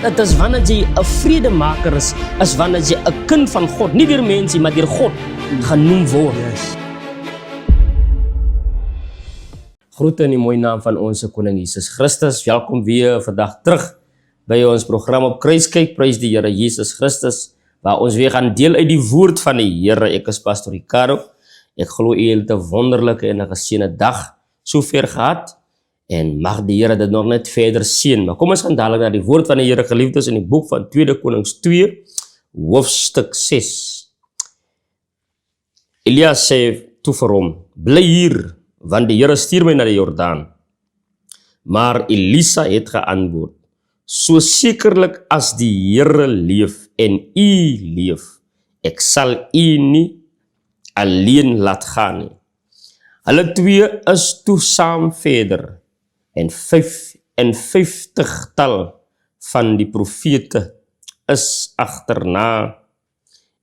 dit is wanneer jy 'n vredemaker is wanneer jy 'n kind van God, nie deur mense maar deur God genoem word. Yes. Groete in die mooi naam van ons Koning Jesus Christus. Welkom weer vandag terug by ons program op Kruiskyk. Prys die Here Jesus Christus, waar ons weer gaan deel uit die woord van die Here. Ek is Pastor Ricardo. Ek glo u het 'n wonderlike en 'n geseënde dag sover gehad. En mag die Here dit nog net verder seën. Maar kom ons gaan dadelik na die woord van die Here, geliefdes, in die boek van 2 Konings 2, hoofstuk 6. Elia sê toe vir hom, bly hier, want die Here stuur my na die Jordaan. Maar Elisa het geantwoord, so sekerlik as die Here leef en u leef, ek sal u nie alleen laat gaan nie. Hulle twee is toe saam verder, en 55 van die profete is agterna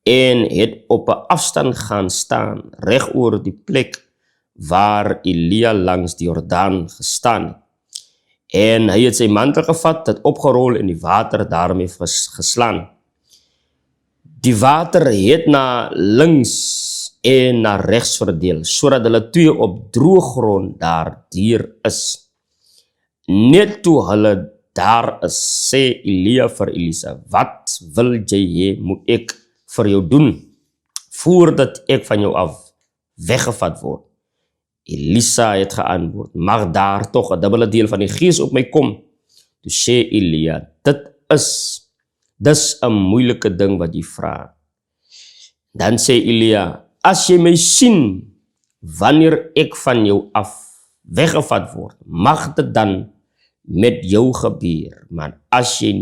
en het op 'n afstand gaan staan reg oor die plek waar Elia langs die Jordaan gestaan het. En hy het sy mantel gevat, het opgerol en die water daarmee geslaan. Die water het na links en na regs verdeel, sodat hulle twee op droë grond daar deur is. Net toe hulle daar is, sê Elia vir Elisa, wat wil jy hê moet ek vir jou doen, voordat ek van jou af weggevat word? Elisa het geantwoord, mag daar toch 'n dubbele deel van die gees op my kom. Toe sê Elia, dis 'n moeilike ding wat jy vra. Dan sê Elia, as jy my sien, wanneer ek van jou af weggevat word, mag dit dan met jou gebeur. Maar as jy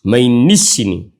my nie sien nie,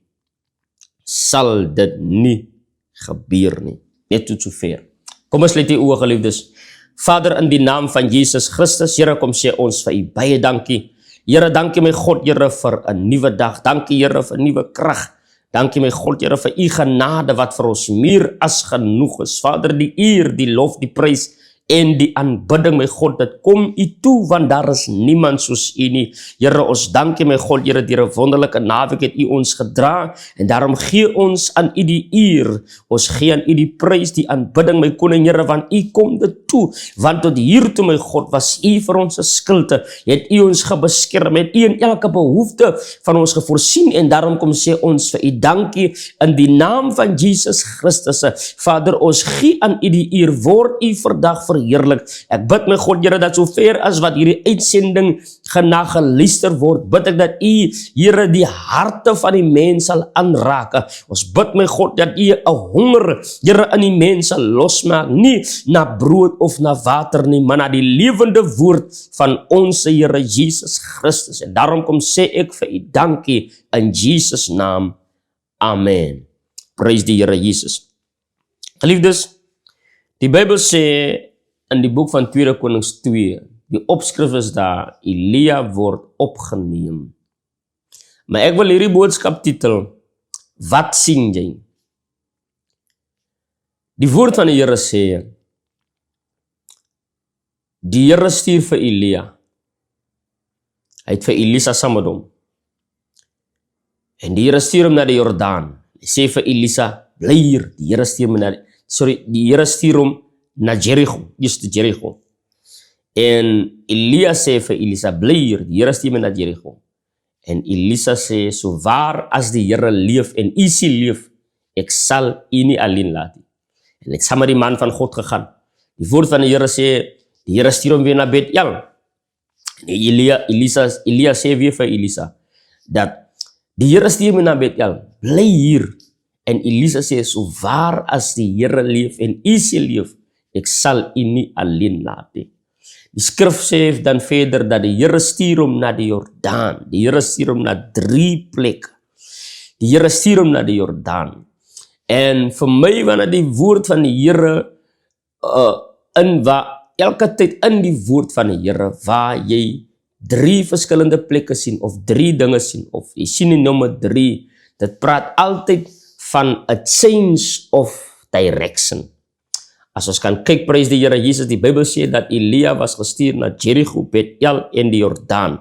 sal dit nie gebeur nie. Net tot sover. Kom ons sluit die oë, geliefdes. Vader, in die naam van Jesus Christus, Here, kom sê ons vir u baie dankie. Here, dankie my God, Here, vir 'n nuwe dag. Dankie, Here, vir nuwe krag. Dankie my God, Here, vir u genade wat vir ons meer as genoeg is. Vader, die eer, die lof, die prys en die aanbidding, my God, dit kom u toe, want daar is niemand soos u nie. Here, ons dankie my God, Here, deur 'n wonderlike naweek het u ons gedra, en daarom gee ons aan u die eer, ons gee aan u die prys, die aanbidding, my Koning, Here, want u kom dit toe, want tot hier toe, my God, was u vir ons 'n skilte, het u ons gebeskerm, het u in elke behoefte van ons gevoorsien, en daarom kom sê ons vir u dankie, in die naam van Jesus Christus. Vader, ons gee aan u die eer, word u vandag verheerlik. Ek bid my God, Here, dat sover as wat hierdie uitsending geluister word, bid ek dat u, Here, die harte van die mens sal aanraak. Ons bid my God, dat u 'n honger, Here, in die mens sal losmaak, nie na brood of na water nie, maar na die lewende woord van ons Here Jesus Christus. En daarom kom sê ek vir u dankie in Jesus naam. Amen. Prys die Here Jesus. Geliefdes, die Bybel sê in die boek van 2 Konings 2, die opskrif is daar, Elia word opgeneem. Maar ek wil hierdie boodskap titel, wat sien jy? Die woord van die Here sê, die Here stuur vir Elia. Hy het vir Elisa saam met hom. En die Here stuur hom na die Jordaan. Hy sê vir Elisa, bly hier. Die Here stuur hom na Jericho, Jericho. En Elia sê vir Elisa, bly hier, die Here stuur my na Jericho. En Elisa sê, so waar as die Here leef en u siel leef, ek sal u nie alleen laat nie. En ek saam met die man van God gegaan. Die woord van die Here sê, die Here stuur hom weer na Bethel. En Elia sê weer vir Elisa, dat die Here stuur my na Bethel, bly hier. En Elisa sê, so waar as die Here leef en u siel leef, ek sal u nie alleen laat nie. Die skrif sê dan verder dat die Here stuur hom na die Jordaan. Die Here stuur hom na 3 plekke. Die Here stuur hom na die Jordaan. En vir my, wanneer die woord van die Here elke tyd in die woord van die Here, waar jy 3 verskillende plekke sien, of 3 dinge sien, of jy sien die nommer 3, dit praat altyd van a change of direction. As ons kan kyk, prys die Here Jesus, die Bybel sê dat Elia was gestuur na Jericho, Bethel en die Jordaan.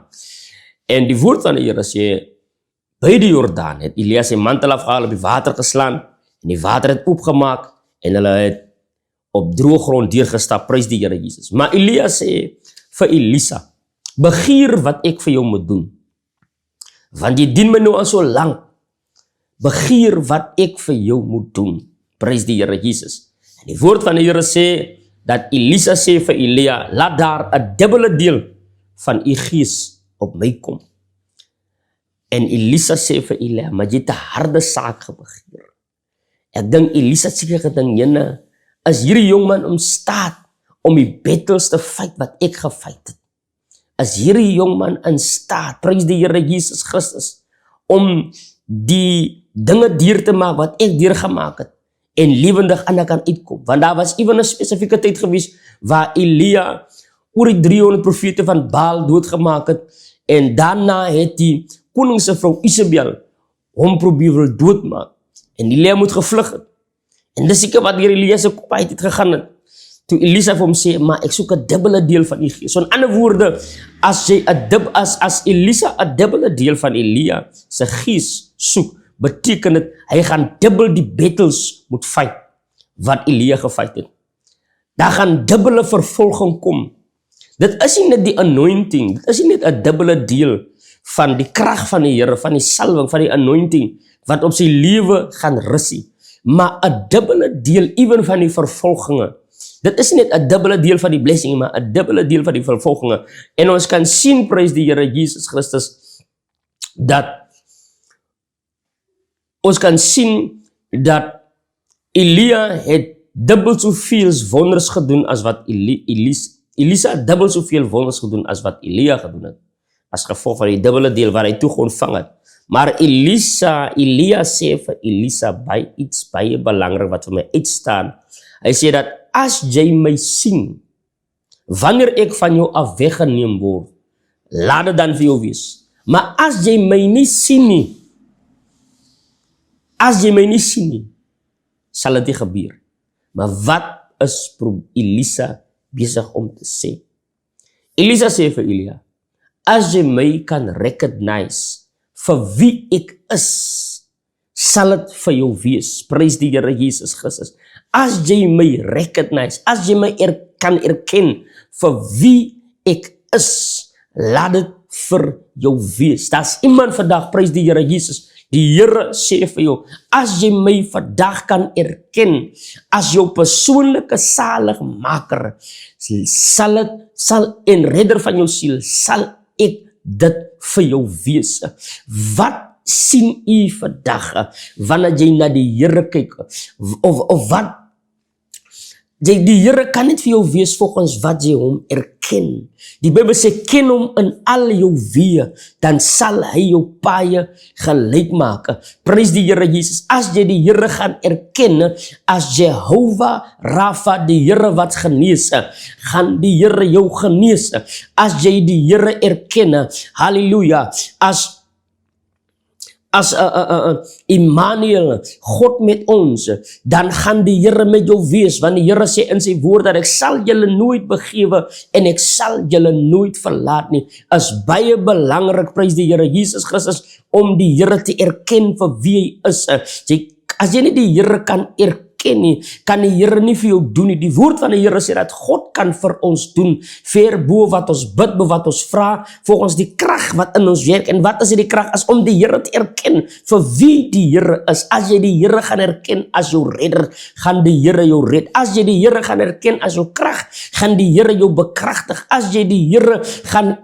En die woord van die Here sê, by die Jordaan het Elia sy mantel afgehaal, op die water geslaan, en die water het oopgemaak, en hulle het op droë grond deurgestap, prys die Here Jesus. Maar Elia sê vir Elisa, begeer wat ek vir jou moet doen, want jy dien my nou al so lang, begeer wat ek vir jou moet doen, prys die Here Jesus. En die woord van die Here sê, dat Elisa sê vir Elia, laat daar 'n dubbele deel van u gees op my kom. En Elisa sê vir Elia, maar jy het 'n harde saak gebegeer. Ek dink Elisa seker gedink, jene, is hierdie jongman in staat om die battles te fight wat ek gefight het? Is hierdie jongman in staat, prys die Here Jesus Christus, om die dinge deur te maak wat ek deurgemaak het, en lewendig aan kan uitkom? Want daar was ewen 'n spesifieke tyd gewees, waar Elia oor die 300 profete van Baal doodgemaak het, en daarna het die koning se vrou Isabel hom probeer wil doodmaak, en Elia moet gevlug het. En dis seker wat deur Elia se kop uit het gegaan het, toe Elisa vir hom sê, maar ek soek 'n dubbele deel van die gees. So in ander woorde, as Elisa 'n dubbele deel van Elia se gees soek, beteken dit, hy gaan dubbel die battles moet fight, wat Elia gefight het. Daar gaan dubbele vervolging kom. Dit is nie net die anointing, dit is nie net 'n dubbele deel van die krag van die Here, van die salwing, van die anointing, wat op sy lewe gaan rus nie, maar 'n dubbele deel ewen van die vervolginge. Dit is nie net 'n dubbele deel van die blessing, maar 'n dubbele deel van die vervolginge. En ons kan sien, prys die Here Jesus Christus, dat ons kan sien dat Elia het dubbel soveel wonders gedoen as wat Elisa het dubbel soveel wonders gedoen as wat Elia gedoen het, as gevolg van die dubbele deel wat hy toe ontvang het. Maar Elia sê vir Elisa by iets baie belangrik wat vir my uitstaan. Hy sê dat as jy my sien, wanneer ek van jou af weggeneem word, laat dit dan vir jou wees. Maar as jy my nie sien nie, sal dit nie gebeur. Maar wat is Elisa besig om te sê? Elisa sê vir Elia, as jy my kan recognize vir wie ek is, sal dit vir jou wees, prys die Here Jesus Christus. As jy my recognize, as jy my kan erken vir wie ek is, laat dit vir jou wees. Daar's iemand vandag, prys die Here Jesus, die Here sê vir jou, as jy my vandag kan erken, as jou persoonlike saligmaker, sal en redder van jou siel, sal ek dit vir jou wees. Wat sien u vandag, wanneer jy na die Here kyk, of wat, die Here kan niet vir jou wees volgens wat jy hom erken. Die Bybel sê, ken hom in al jou weë, dan sal hy jou paaie gelyk maak. Prys die Here Jesus, as jy die Here gaan erken, as Jehovah Rapha, die Here wat genees, gaan die Here jou genees. As jy die Here erken, halleluja, as Immanuel, God met ons, dan gaan die Here met jou wees, want die Here sê in sy woord dat ek sal julle nooit begewe en ek sal julle nooit verlaat nie. Is baie belangrik, prys die Here Jesus Christus, om die Here te erken vir wie hy is. As jy nie die Here kan erken nie, kan die Here nie vir jou doen nie. Die woord van die Here sê dat God kan vir ons doen, ver bo wat ons bid, bo wat ons vra, volgens die krag wat in ons werk. En wat is die krag? As om die Here te erken vir wie die Here is. As jy die Here gaan erken as jou redder, gaan die Here jou red. As jy die Here gaan erken as jou krag, gaan die Here jou bekragtig. As jy die Here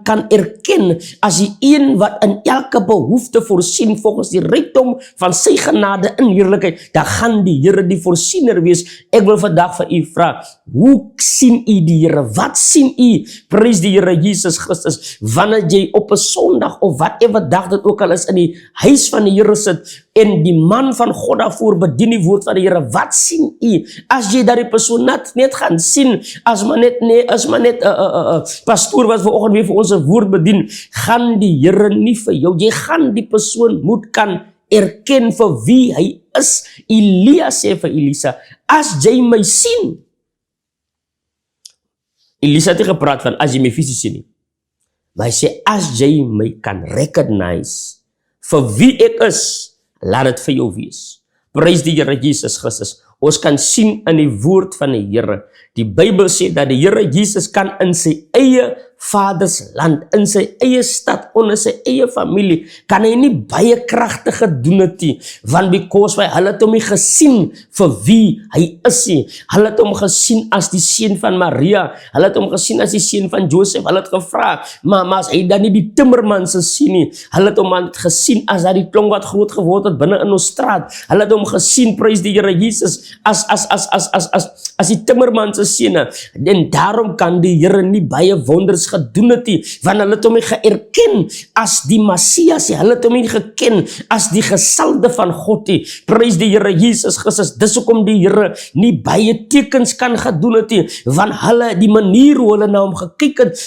kan erken as die een wat in elke behoefte voorsien volgens die rykdom van sy genade in heerlikheid, dan gaan die Here die voorsiener wees. Ek wil vandag vir u vra, hoe sien u die Here? Wat sien u? Prys die Here Jesus Christus, wanneer jy op 'n Sondag of whatever dag dit ook al is in die huis van die Here sit en die man van God daarvoor bedien die woord van die Here, wat sien u? As jy daardie persoon net gaan sien, as maar net pastoor wat vanoggend weer vir ons 'n woord bedien, gaan die Here nie vir jou, jy gaan die persoon moet kan erken vir wie hy is. Elia sê vir Elisa, as jy my sien. Elisa het gepraat van as jy my fisies sien nie. Maar hy sê, as jy my kan recognize vir wie ek is, laat dit vir jou wees. Prys die Here Jesus Christus. Ons kan sien in die woord van die Here. Die Bybel sê dat die Here Jesus kan in sy eie vaders land, in sy eie stad, onder sy eie familie, kan hy nie baie kragtige doen het nie, want because hulle het hom nie gesien vir wie hy is nie. Hulle het hom gesien as die seun van Maria, hulle het hom gesien as die seun van Josef, hulle het gevra, maar as hy dan nie die timmerman se sien nie, hulle het hom gesien as dat die klonk wat groot geword het binne in ons straat, hulle het hom gesien, prys die Here Jesus, as die timmerman se seun, en daarom kan die Here nie baie wonders gedoen het nie, want hulle het hom nie geerken as die Messias, hulle het hom nie geken as die gesalfde van God nie. Prys die Here Jesus Christus. Dis hoekom die Here nie baie tekens kan gedoen het nie, want hulle, die manier hoe hulle na hom gekyk het,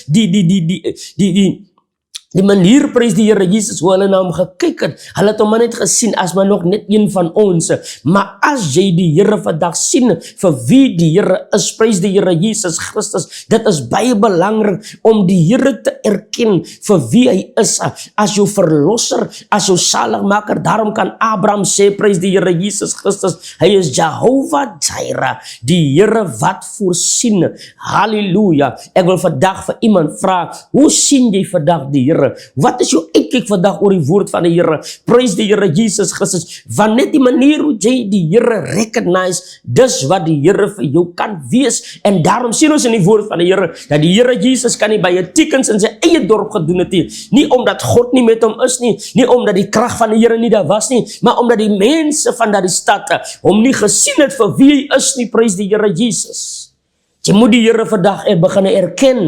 die manier, prys die Here Jesus, hoe hulle na hom gekyk het, hulle het hom net gesien as maar nog net een van ons, maar as jy die Here vandag sien, vir wie die Here is, prys die Here Jesus Christus, dit is baie belangrik om die Here te erken vir wie hy is, as jou verlosser, as jou saligmaker. Daarom kan Abraham sê, prys die Here Jesus Christus, hy is Jehovah Jireh, die Here wat voorsien. Halleluja. Ek wil vandag vir iemand vra, hoe sien jy vandag die Here? Wat is jou uitkyk vandag oor die woord van die Here? Prys die Here Jesus Christus, want net die manier hoe jy die Here recognize, dis wat die Here vir jou kan wees, en daarom sien ons in die woord van die Here, dat die Here Jesus kan nie baie tekens in sy eie dorp gedoen het nie omdat God nie met hom is nie omdat die krag van die Here nie daar was nie, maar omdat die mense van daardie stad hom nie gesien het vir wie hy is nie. Prys die Here Jesus. Jy moet die Here vandag begin erken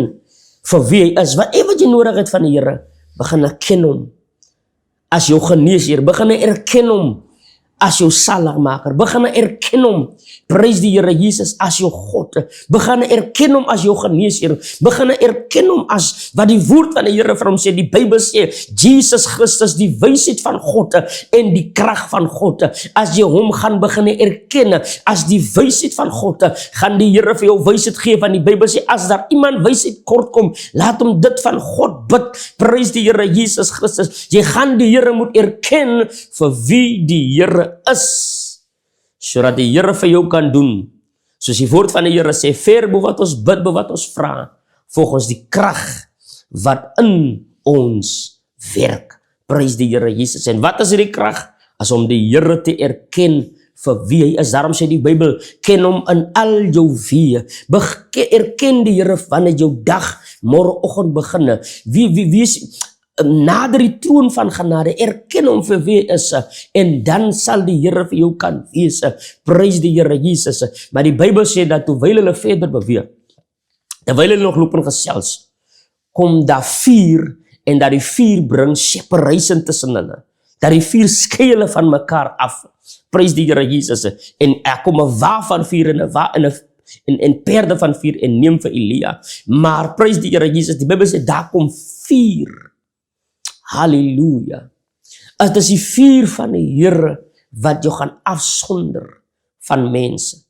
vir wie hy is. Wat jy nodig het van die Here, begin erken hom as jou geneesheer, begin erken hom as jou saligmaker, begin erken hom, prys die Here Jesus, as jou God, begin erken hom as jou geneesheer, begin erken hom as wat die woord van die Here vir hom sê. Die Bybel sê, Jesus Christus, die wysheid van God en die krag van God. As jy hom gaan begin erken as die wysheid van God, gaan die Here vir jou wysheid gee, want die Bybel sê, as daar iemand wysheid kort kom, laat hom dit van God bid. Prys die Here Jesus Christus. Jy gaan die Here moet erken vir wie die Here is, sodat die Here vir jou kan doen, soos die woord van die Here sê, ver bo wat ons bid, bo wat ons vra, volgens die krag wat in ons werk. Prys die Here Jesus. En wat is die krag? As om die Here te erken vir wie hy is. Daarom sê die Bybel, ken hom in al jou weë. Erken die Here wanneer jou dag, môreoggend begin. Wie is nader die troon van genade, erken hom vir wie hy is, en dan sal die Here vir jou kan wees. Prys die Here Jesus. Maar die Bybel sê dat terwyl hulle verder beweeg, terwyl hulle nog loop en gesels, kom daar vuur, en dat die vuur bring separation tussen hulle, dat die vuur skei hulle van mekaar af. Prys die Here Jesus. En kom 'n wa van vuur en perde van vuur en neem vir Elia. Maar prys die Here Jesus, die Bybel sê daar kom vuur. Halleluja. Dit is die vuur van die Here wat jou gaan afsonder van mense.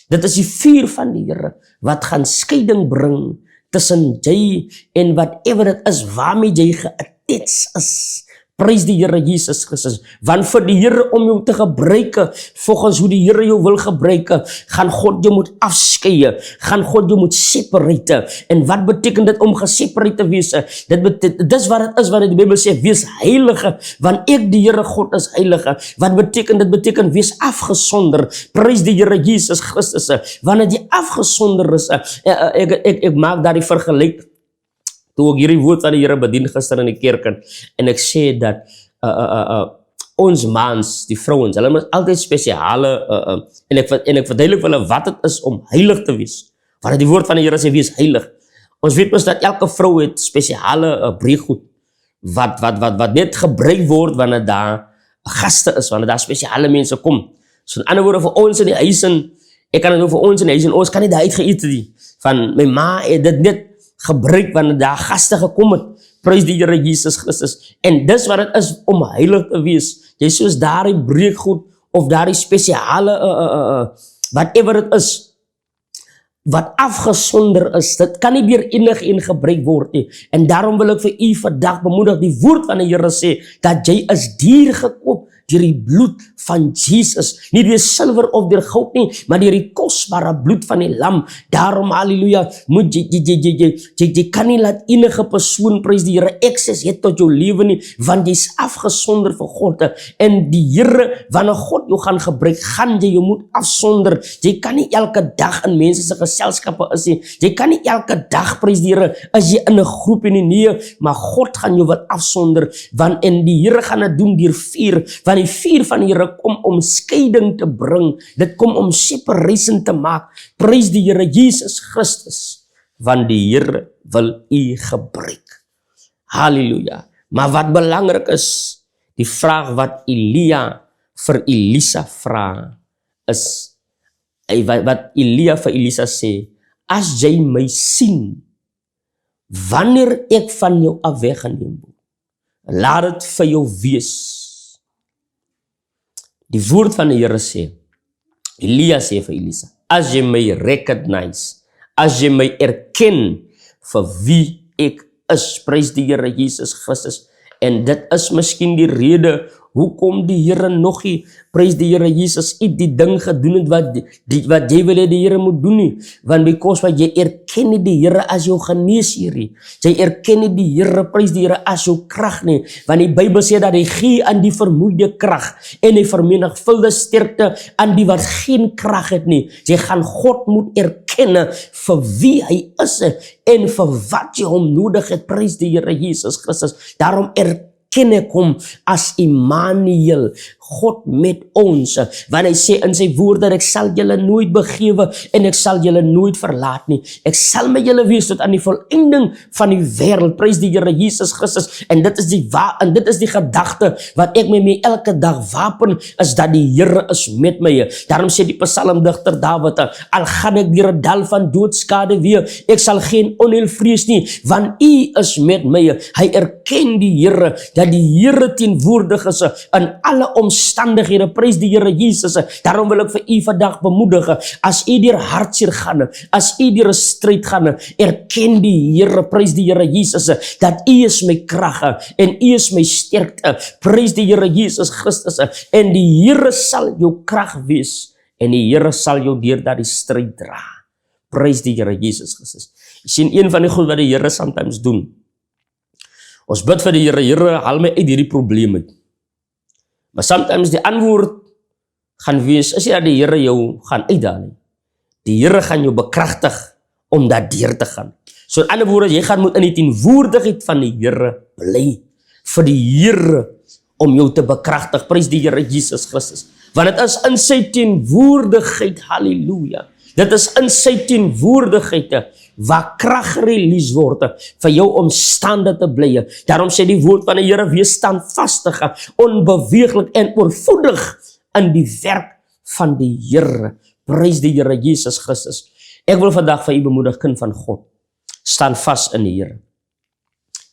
Dit is die vuur van die Here wat gaan skeiding bring tussen jy en whatever dit is waarmee jy geattach is. Prys die Here Jesus Christus. Want vir die Here om jou te gebruik, volgens hoe die Here jou wil gebruik, gaan God jou moet afskei, gaan God jou moet separate. En wat beteken dit om geseparate te wees? Dis wat het is, wat die Bybel sê, wees heilige, want ek die Here God is heilige. Wat beteken dit? Beteken wees afgesonder. Prys die Here Jesus Christus. Wanneer jy afgesonder is, ek maak daar die vergelyking, toe ek hierdie woord van die Here bedien gister in die kerk, en ek sê dat ons mans, die vrouens, hulle moet altyd spesiale, en ek verduidelik vir hulle wat het is om heilig te wees. Want die woord van die Here sê, wees heilig. Ons weet mos dat elke vrou het spesiale breekgoed, wat net gebruik word wanneer daar gaste is, wanneer daar spesiale mense kom. So in ander woorde, vir ons in die huis, ek kan het nou vir ons in die huis, ons kan nie daar uitgeëet nie. Van my ma het dit net gebruik wanneer daar gaste gekom het. Prys die Here Jesus Christus. En dis wat het is om heilig te wees. Jy soos daar die breekgoed of daar die spesiale whatever het is. wat afgesonder is, dit kan nie deur enige gebruik word nie. En daarom wil ek vir u vandag bemoedig, die woord van die Here sê, dat jy is duur gekoop deur die bloed van Jesus, nie deur silwer of deur goud nie, maar deur die kosbare bloed van die lam. Daarom, halleluja, moet jy kan nie laat enige persoon, prys die Here, access het tot jou lewe nie, want jy's afgesonder vir God. En die Here, wanneer God jou gaan gebruik, gaan jy jou moet afsonder. Jy kan nie elke dag in mense se geselskappe is nie. Jy kan nie elke dag, prys die Here, is jy in 'n groep en nee, maar God gaan jou wat afsonder, want en die Here gaan dit doen deur vuur, want die vuur van die Here kom om skeiding te bring. Dit kom om separation te maak. Prys die Here Jesus Christus, want die Here wil u gebruik. Halleluja. Maar wat belangrik is, die vraag wat Elia vir Elisa vra, is, wat Elia vir Elisa sê, as jy my sien, wanneer ek van jou af weggeneem word, laat dit vir jou wees. Die woord van die Here sê, Elia sê vir Elisa, as jy my recognize, as jy my erken vir wie ek is, prys die Here Jesus Christus, en dit is miskien die rede, hoekom die Here nog nie, prys die Here Jesus, die ding gedoen het, wat jy wil hê die Here moet doen nie, want because wat jy erken nie die Here as jou geneesheer nie, jy erken nie die Here, prys die Here as jou krag nie, want die Bybel sê dat hy gee aan die vermoeide krag, en hy vermenigvuldig sterkte aan die wat geen krag het nie. Jy gaan God moet erken vir wie hy is, en vir wat jy hom nodig het, prys die Here Jesus Christus. Daarom erken ek hom as Immanuel, God met ons, want hy sê in sy woord dat ek sal julle nooit begewe en ek sal julle nooit verlaat nie. Ek sal met julle wees tot aan die volëinding van die wêreld, prys die Here Jesus Christus. En dit is die gedagte wat ek met my elke dag wapen, is dat die Here is met my. Daarom sê die psalmdigter Dawid, al gaan ek deur 'n dal van doodskade weer, ek sal geen onheil vrees nie, want u is met my. Hy erken die Here, dat die Here teenwoordig is in alle omstandighede, prys die Here Jesus. Daarom wil ek vir u vandag bemoedig, as u deur hartseer gaan, as u deur 'n stryd gaan, erken die Here, prys die Here Jesus, dat u is my krag en u is my sterkte, prys die Here Jesus Christus, en die Here sal jou krag wees, en die Here sal jou deur daardie stryd dra, prys die Here Jesus Christus. Jy sien, een van die goed wat die Here sometimes doen, ons bid vir die Here, Here, haal my uit hierdie probleem uit. Maar sometimes die antwoord gaan wees, is nie dat die Here jou gaan uitdaal nie. Die Here gaan jou bekragtig om daar deur te gaan. So in ander woorde, jy gaan moet in die teenwoordigheid van die Here bly, vir die Here om jou te bekragtig, prys die Here Jesus Christus. Want dit is in sy teenwoordigheid, halleluja, dit is in sy teenwoordigheid waar krag release word vir jou omstande te bly. Daarom sê die woord van die Here, wees standvastig, onbeweeglik en oorvoedig in die werk van die Here. Prys die Here Jesus Christus. Ek wil vandag vir u bemoedig, kind van God, staan vas in die Here.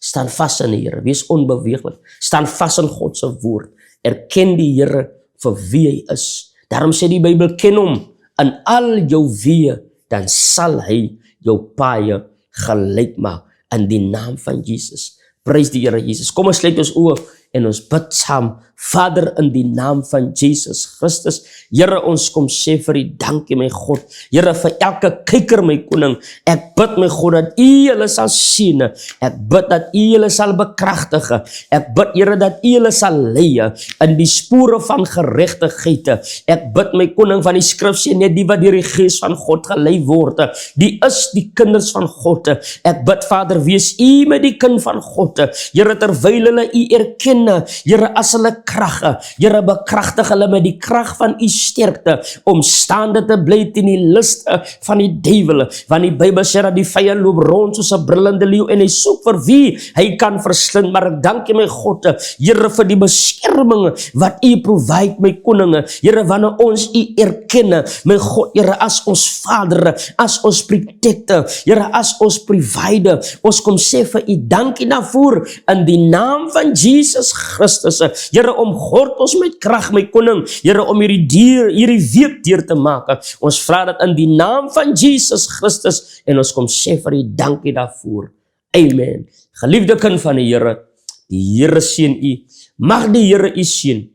Staan vas in die Here, wees onbeweeglik, staan vas in God se woord. Erken die Here vir wie hy is. Daarom sê die Bybel, ken hom in al jou weë, dan sal hy jou paaie gelyk maak in die naam van Jesus. Prys die Here Jesus. Kom ons sluit ons oë en ons bid saam. Vader, in die naam van Jesus Christus, Here, ons kom sê vir u dankie, my God. Here, vir elke kyker, my koning, ek bid, my God, dat u hulle sal sien. Ek bid dat u hulle sal bekragtig. Ek bid, Here, dat u hulle sal lei in die spore van geregtigheid. Ek bid, my koning, van die skrif sê, net die wat deur die Gees van God gelei word, die is die kinders van God. Ek bid, Vader, wees u met die kind van God. Here, terwyl hulle u erken, Here, as hulle krag, Here, bekragtig hulle met die krag van u sterkte, om staande te bly teen die liste van die duiwel, want die Bybel sê dat die vyand loop rond soos 'n brullende leeu, en hy soek vir wie hy kan verslind. Maar ek dank u, my God, Here, vir die beskerming wat u provide, my koning. Here, wanneer ons u erken, my God, Here, as ons Vader, as ons protector, Here, as ons provider, ons kom sê vir u dankie daarvoor, in die naam van Jesus Jesus Christus. Here, omgord ons met krag, my koning. Here, om hierdie week deur te maak. Ons vra dit in die naam van Jesus Christus en ons kom sê vir U dankie daarvoor. Amen. Geliefde kind van die Here seën U. Mag die Here U seën.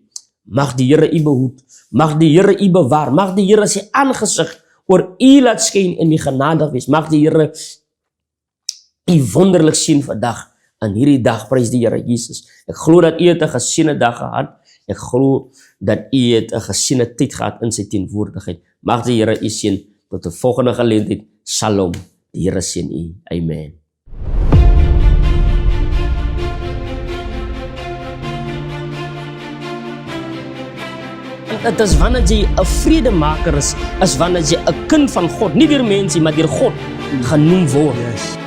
Mag die Here U behoed. Mag die Here U bewaar. Mag die Here sy aangesig oor U laat skyn en U genadig wees. Mag die Here U wonderlik sien vandag. In hierdie dag, prys die Here Jesus. Ek glo dat U het 'n geseënde dag gehad. Ek glo dat U het 'n geseënde tyd gehad in sy teenwoordigheid. Mag die Here U seën tot 'n volgende geleentheid. Shalom. Die Here seën U. Amen. Dit is wanneer jy 'n vredemaker is wanneer jy 'n kind van God, nie deur mense, maar deur God genoem word. Yes.